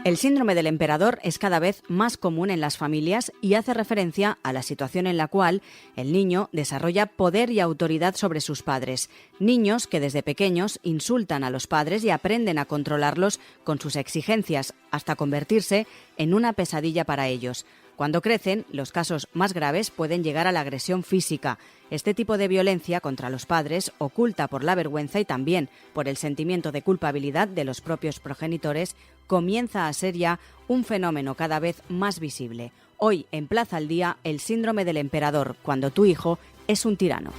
El síndrome del emperador es cada vez más común en las familias y hace referencia a la situación en la cual el niño desarrolla poder y autoridad sobre sus padres. Niños que desde pequeños insultan a los padres y aprenden a controlarlos con sus exigencias hasta convertirse en una pesadilla para ellos. Cuando crecen, los casos más graves pueden llegar a la agresión física. Este tipo de violencia contra los padres, oculta por la vergüenza y también por el sentimiento de culpabilidad de los propios progenitores, comienza a ser ya un fenómeno cada vez más visible. Hoy, en Plaza al Día, el síndrome del emperador, cuando tu hijo es un tirano.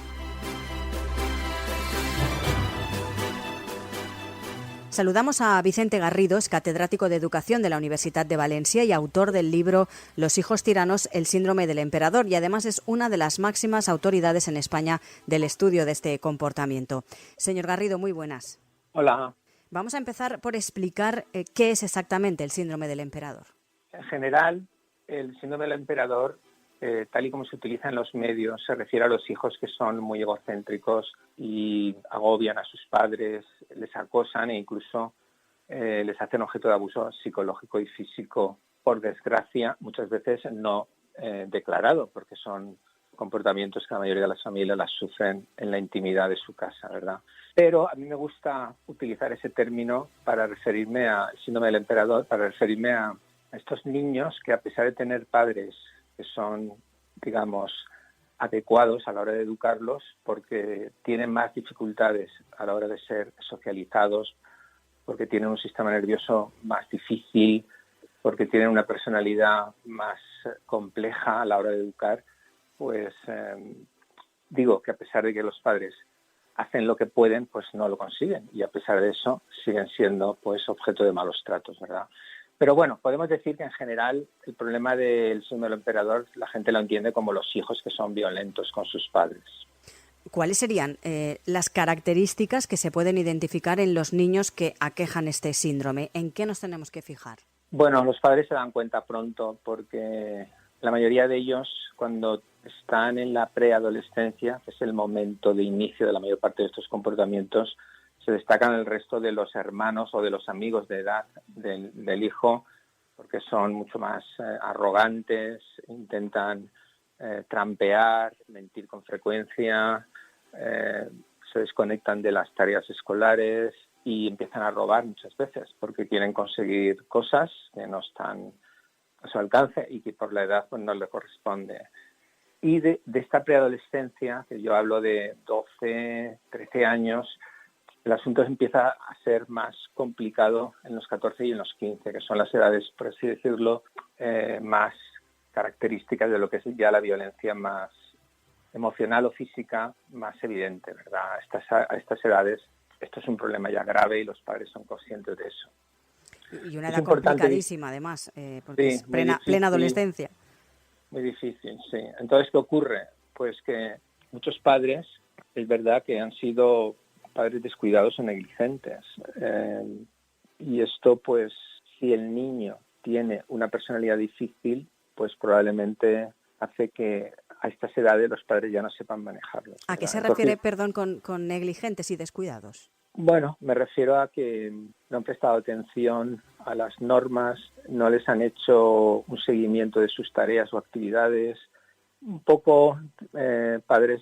Saludamos a Vicente Garridos, catedrático de Educación de la Universidad de Valencia y autor del libro Los hijos tiranos, el síndrome del emperador, y además es una de las máximas autoridades en España del estudio de este comportamiento. Señor Garrido, muy buenas. Hola. Vamos a empezar por explicar qué es exactamente el síndrome del emperador. En general, el síndrome del emperador, tal y como se utiliza en los medios, se refiere a los hijos que son muy egocéntricos y agobian a sus padres, les acosan e incluso les hacen objeto de abuso psicológico y físico, por desgracia, muchas veces no declarado, porque son comportamientos que la mayoría de las familias las sufren en la intimidad de su casa, ¿verdad? Pero a mí me gusta utilizar ese término para referirme al síndrome del emperador, para referirme a estos niños que, a pesar de tener padres que son, digamos, adecuados a la hora de educarlos, porque tienen más dificultades a la hora de ser socializados, porque tienen un sistema nervioso más difícil, porque tienen una personalidad más compleja a la hora de educar, pues digo que a pesar de que los padres hacen lo que pueden, pues no lo consiguen, y a pesar de eso siguen siendo pues objeto de malos tratos, ¿verdad? Pero bueno, podemos decir que en general el problema del síndrome del emperador la gente lo entiende como los hijos que son violentos con sus padres. ¿Cuáles serían las características que se pueden identificar en los niños que aquejan este síndrome? ¿En qué nos tenemos que fijar? Bueno, los padres se dan cuenta pronto porque la mayoría de ellos, cuando están en la preadolescencia, que es el momento de inicio de la mayor parte de estos comportamientos, se destacan el resto de los hermanos o de los amigos de edad del hijo, porque son mucho más arrogantes, intentan trampear, mentir con frecuencia, se desconectan de las tareas escolares y empiezan a robar muchas veces porque quieren conseguir cosas que no están a su alcance y que por la edad pues no les corresponde. Y de esta preadolescencia, que yo hablo de 12, 13 años, el asunto empieza a ser más complicado en los 14 y en los 15, que son las edades, por así decirlo, más características de lo que es ya la violencia más emocional o física más evidente, ¿verdad? A estas edades esto es un problema ya grave y los padres son conscientes de eso. Y una edad complicadísima, además, porque sí, es plena adolescencia. Muy difícil, sí. Entonces, ¿qué ocurre? Pues que muchos padres, es verdad que han sido padres descuidados o negligentes. Y esto, pues, si el niño tiene una personalidad difícil, pues probablemente hace que a estas edades los padres ya no sepan manejarlo. ¿A qué se refiere, perdón, con negligentes y descuidados? Bueno, me refiero a que no han prestado atención a las normas, no les han hecho un seguimiento de sus tareas o actividades, un poco padres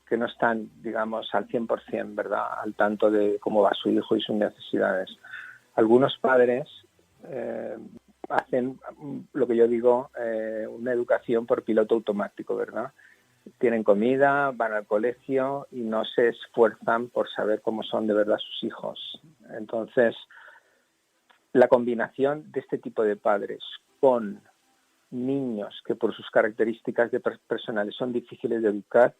que no están, digamos, al 100%, ¿verdad?, al tanto de cómo va su hijo y sus necesidades. Algunos padres hacen lo que yo digo, una educación por piloto automático, ¿verdad? Tienen comida, van al colegio y no se esfuerzan por saber cómo son de verdad sus hijos. Entonces, la combinación de este tipo de padres con niños que por sus características personales son difíciles de educar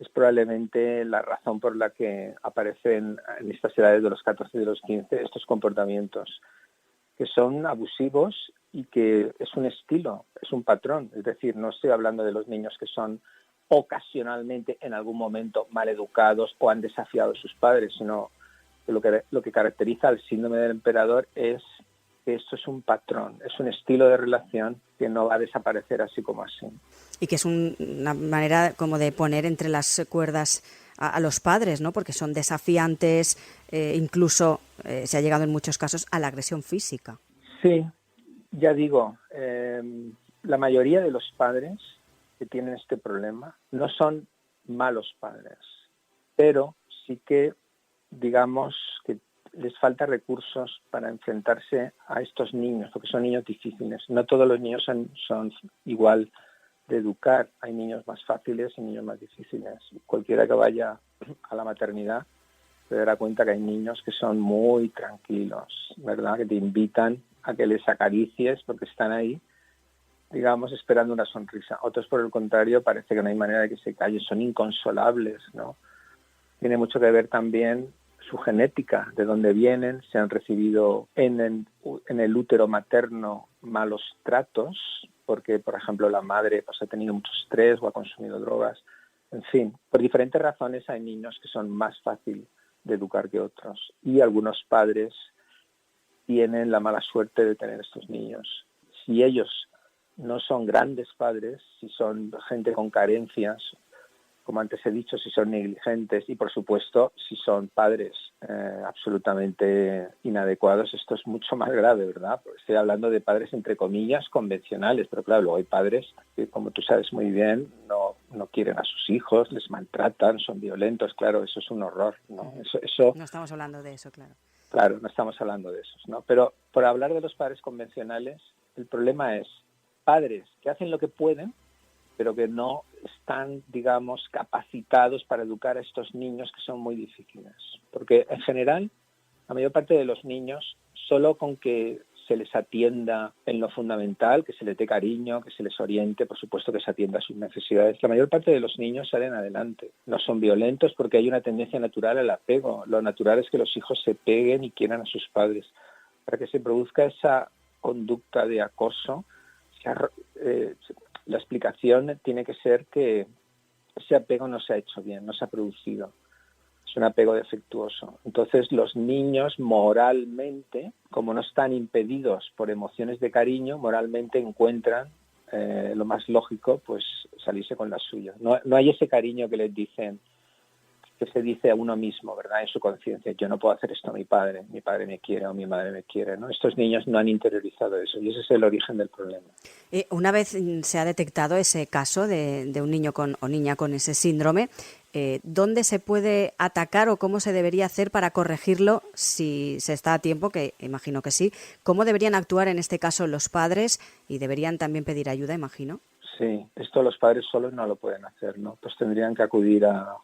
es probablemente la razón por la que aparecen en estas edades de los 14 y de los 15 estos comportamientos que son abusivos y que es un estilo, es un patrón. Es decir, no estoy hablando de los niños que son ocasionalmente en algún momento mal educados o han desafiado a sus padres, sino que lo que caracteriza al síndrome del emperador es que esto es un patrón, es un estilo de relación que no va a desaparecer así como así. Y que es una manera como de poner entre las cuerdas a los padres, ¿no? Porque son desafiantes, incluso se ha llegado en muchos casos a la agresión física. Sí, ya digo, la mayoría de los padres que tienen este problema no son malos padres, pero sí que, digamos, que les falta recursos para enfrentarse a estos niños, porque son niños difíciles. No todos los niños son igual de educar. Hay niños más fáciles y niños más difíciles. Cualquiera que vaya a la maternidad se dará cuenta que hay niños que son muy tranquilos, ¿verdad? Que te invitan a que les acaricies porque están ahí, digamos, esperando una sonrisa. Otros, por el contrario, parece que no hay manera de que se callen, son inconsolables, ¿no? Tiene mucho que ver también su genética, de dónde vienen, si han recibido en el útero materno malos tratos, porque, por ejemplo, la madre pues, ha tenido mucho estrés o ha consumido drogas. En fin, por diferentes razones hay niños que son más fáciles de educar que otros. Y algunos padres tienen la mala suerte de tener estos niños. Si ellos no son grandes padres, si son gente con carencias, como antes he dicho, si son negligentes y, por supuesto, si son padres absolutamente inadecuados, esto es mucho más grave, ¿verdad? Porque estoy hablando de padres, entre comillas, convencionales, pero claro, luego hay padres que, como tú sabes muy bien, no quieren a sus hijos, les maltratan, son violentos, claro, eso es un horror, ¿no? Eso No estamos hablando de eso, claro. Claro, no estamos hablando de esos, ¿no? Pero por hablar de los padres convencionales, el problema es padres que hacen lo que pueden, pero que no están, digamos, capacitados para educar a estos niños que son muy difíciles. Porque en general, la mayor parte de los niños, solo con que se les atienda en lo fundamental, que se les dé cariño, que se les oriente, por supuesto que se atienda a sus necesidades. La mayor parte de los niños salen adelante. No son violentos porque hay una tendencia natural al apego. Lo natural es que los hijos se peguen y quieran a sus padres. Para que se produzca esa conducta de acoso, la explicación tiene que ser que ese apego no se ha hecho bien, no se ha producido. Es un apego defectuoso. Entonces los niños moralmente, como no están impedidos por emociones de cariño, moralmente encuentran lo más lógico, pues salirse con la suya. No hay ese cariño que les dicen, que se dice a uno mismo, ¿verdad? En su conciencia, yo no puedo hacer esto a mi padre me quiere o mi madre me quiere, ¿no? Estos niños no han interiorizado eso y ese es el origen del problema. Una vez se ha detectado ese caso de un niño o niña con ese síndrome, ¿dónde se puede atacar o cómo se debería hacer para corregirlo si se está a tiempo, que imagino que sí? ¿Cómo deberían actuar en este caso los padres y deberían también pedir ayuda, imagino? Sí, esto los padres solos no lo pueden hacer, ¿no? Pues tendrían que acudir a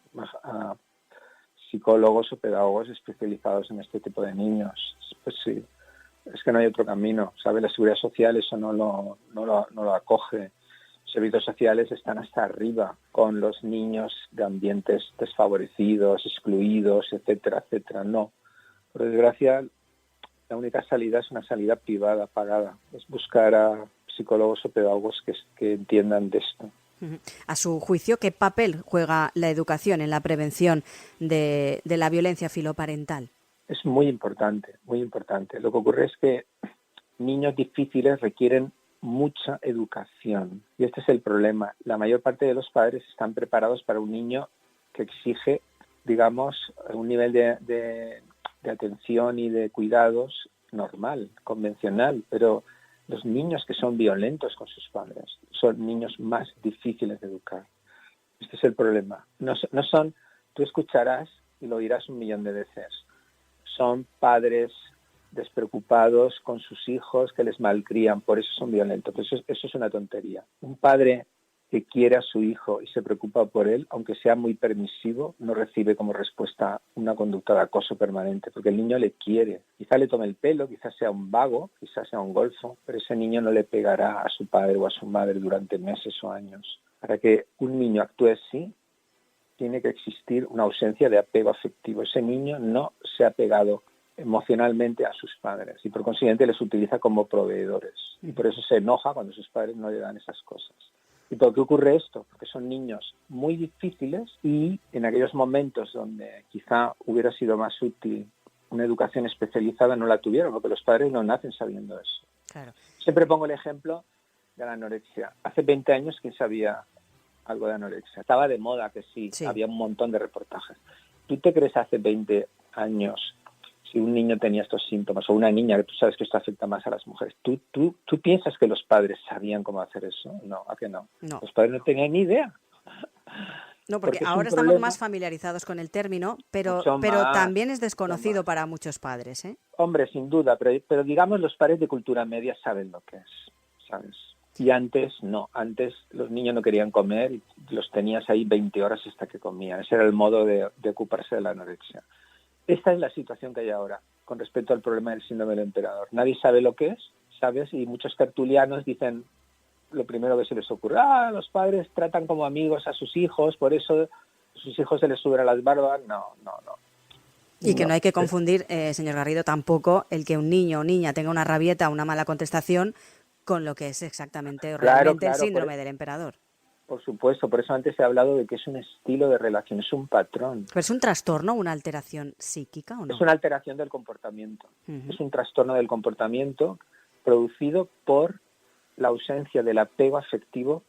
psicólogos o pedagogos especializados en este tipo de niños. Pues sí, es que no hay otro camino, ¿sabe? La seguridad social eso no lo acoge. Los servicios sociales están hasta arriba con los niños de ambientes desfavorecidos, excluidos, etcétera, etcétera. No. Por desgracia, la única salida es una salida privada, pagada. Es buscar a psicólogos o pedagogos que entiendan de esto. A su juicio, ¿qué papel juega la educación en la prevención de la violencia filoparental? Es muy importante, muy importante. Lo que ocurre es que niños difíciles requieren mucha educación y este es el problema. La mayor parte de los padres están preparados para un niño que exige, digamos, un nivel de atención y de cuidados normal, convencional, pero los niños que son violentos con sus padres son niños más difíciles de educar. Este es el problema. No son, tú escucharás y lo dirás 1.000.000 de veces, son padres despreocupados con sus hijos que les malcrían, por eso son violentos. Pues eso es una tontería. Un padre que quiere a su hijo y se preocupa por él, aunque sea muy permisivo, no recibe como respuesta una conducta de acoso permanente, porque el niño le quiere. Quizá le tome el pelo, quizás sea un vago, quizás sea un golfo, pero ese niño no le pegará a su padre o a su madre durante meses o años. Para que un niño actúe así, tiene que existir una ausencia de apego afectivo. Ese niño no se ha pegado emocionalmente a sus padres y por consiguiente les utiliza como proveedores. Y por eso se enoja cuando sus padres no le dan esas cosas. ¿Y por qué ocurre esto? Porque son niños muy difíciles y en aquellos momentos donde quizá hubiera sido más útil una educación especializada no la tuvieron, porque los padres no nacen sabiendo eso. Claro. Siempre pongo el ejemplo de la anorexia. Hace 20 años, ¿quién sabía algo de anorexia? Estaba de moda que sí, había un montón de reportajes. ¿Tú te crees hace 20 años, si un niño tenía estos síntomas o una niña, que tú sabes que esto afecta más a las mujeres, ¿tú piensas que los padres sabían cómo hacer eso? No, ¿a qué no? No. Los padres no tenían ni idea. No, porque es ahora un estamos problema más familiarizados con el término, pero mucho más, también es desconocido mucho más. para muchos padres, ¿eh? Hombre, sin duda, pero digamos los padres de cultura media saben lo que es, ¿sabes? Y antes no, antes los niños no querían comer y los tenías ahí 20 horas hasta que comían. Ese era el modo de ocuparse de la anorexia. Esta es la situación que hay ahora con respecto al problema del síndrome del emperador. Nadie sabe lo que es, ¿sabes? Y muchos tertulianos dicen lo primero que se les ocurre, los padres tratan como amigos a sus hijos, por eso a sus hijos se les suben a las barbas. No. Y que no hay que confundir, señor Garrido, tampoco el que un niño o niña tenga una rabieta o una mala contestación con lo que es exactamente o realmente el síndrome del emperador. Por supuesto, por eso antes he hablado de que es un estilo de relación, es un patrón. ¿Pero es un trastorno, una alteración psíquica o no? Es una alteración del comportamiento. Uh-huh. Es un trastorno del comportamiento producido por la ausencia del apego afectivo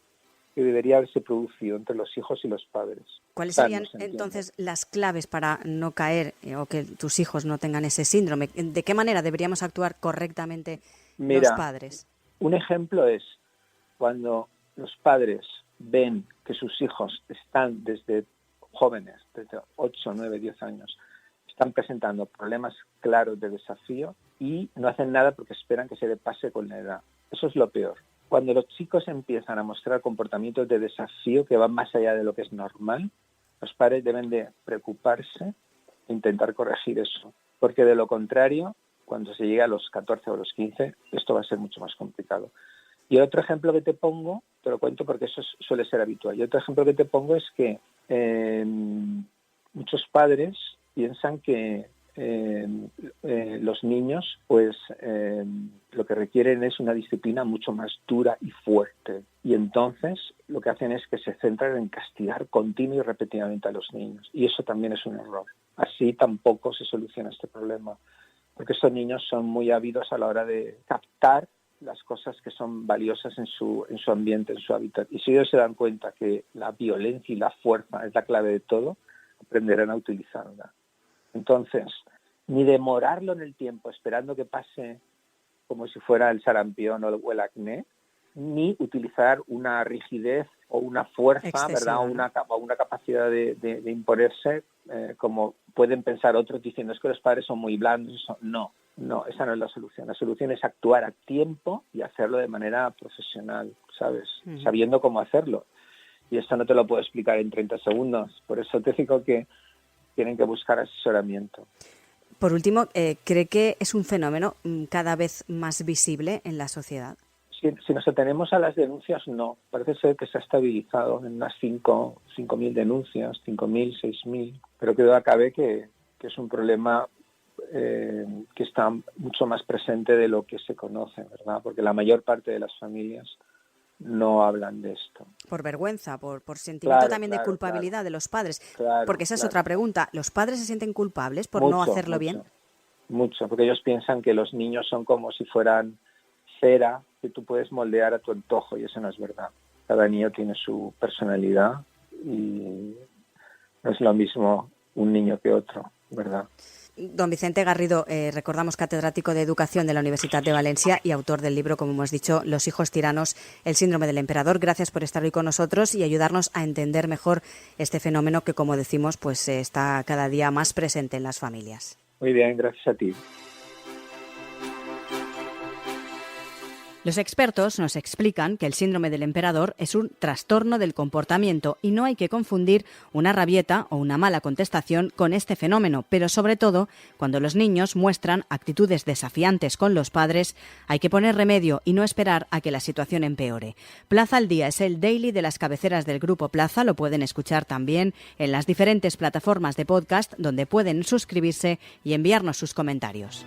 que debería haberse producido entre los hijos y los padres. ¿Cuáles serían entonces las claves para no caer o que tus hijos no tengan ese síndrome? ¿De qué manera deberíamos actuar correctamente los padres? Un ejemplo es cuando los padres ven que sus hijos están desde jóvenes, desde 8, 9, 10 años, están presentando problemas claros de desafío y no hacen nada porque esperan que se le pase con la edad. Eso es lo peor. Cuando los chicos empiezan a mostrar comportamientos de desafío que van más allá de lo que es normal, los padres deben de preocuparse e intentar corregir eso. Porque de lo contrario, cuando se llegue a los 14 o los 15, esto va a ser mucho más complicado. Y el otro ejemplo que te pongo, te lo cuento porque eso suele ser habitual, y otro ejemplo que te pongo es que muchos padres piensan que los niños pues lo que requieren es una disciplina mucho más dura y fuerte, y entonces lo que hacen es que se centran en castigar continua y repetidamente a los niños, y eso también es un error. Así tampoco se soluciona este problema, porque estos niños son muy ávidos a la hora de captar las cosas que son valiosas en su ambiente, en su hábitat. Y si ellos se dan cuenta que la violencia y la fuerza es la clave de todo, aprenderán a utilizarla. Entonces, ni demorarlo en el tiempo esperando que pase como si fuera el sarampión o el acné, ni utilizar una rigidez o una fuerza, excesiva, ¿verdad? O una capacidad de imponerse, como pueden pensar otros diciendo es que los padres son muy blandos. No, esa no es la solución. La solución es actuar a tiempo y hacerlo de manera profesional, ¿sabes? Uh-huh. Sabiendo cómo hacerlo. Y esto no te lo puedo explicar en 30 segundos. Por eso te digo que tienen que buscar asesoramiento. Por último, ¿cree que es un fenómeno cada vez más visible en la sociedad? Si nos atenemos a las denuncias, no. Parece ser que se ha estabilizado en unas 5.000 denuncias, 5.000, 6.000. Pero que duda cabe que es un problema que está mucho más presente de lo que se conoce, ¿verdad? Porque la mayor parte de las familias no hablan de esto. Por vergüenza, por sentimiento también de culpabilidad de los padres. Porque esa es otra pregunta. ¿Los padres se sienten culpables por no hacerlo bien? Mucho, porque ellos piensan que los niños son como si fueran cera que tú puedes moldear a tu antojo, y eso no es verdad. Cada niño tiene su personalidad y no es lo mismo un niño que otro, ¿verdad? Don Vicente Garrido, recordamos catedrático de Educación de la Universidad de Valencia y autor del libro, como hemos dicho, Los hijos tiranos, el síndrome del emperador. Gracias por estar hoy con nosotros y ayudarnos a entender mejor este fenómeno que, como decimos, pues está cada día más presente en las familias. Muy bien, gracias a ti. Los expertos nos explican que el síndrome del emperador es un trastorno del comportamiento y no hay que confundir una rabieta o una mala contestación con este fenómeno, pero sobre todo, cuando los niños muestran actitudes desafiantes con los padres, hay que poner remedio y no esperar a que la situación empeore. Plaza al Día es el daily de las cabeceras del Grupo Plaza, lo pueden escuchar también en las diferentes plataformas de podcast donde pueden suscribirse y enviarnos sus comentarios.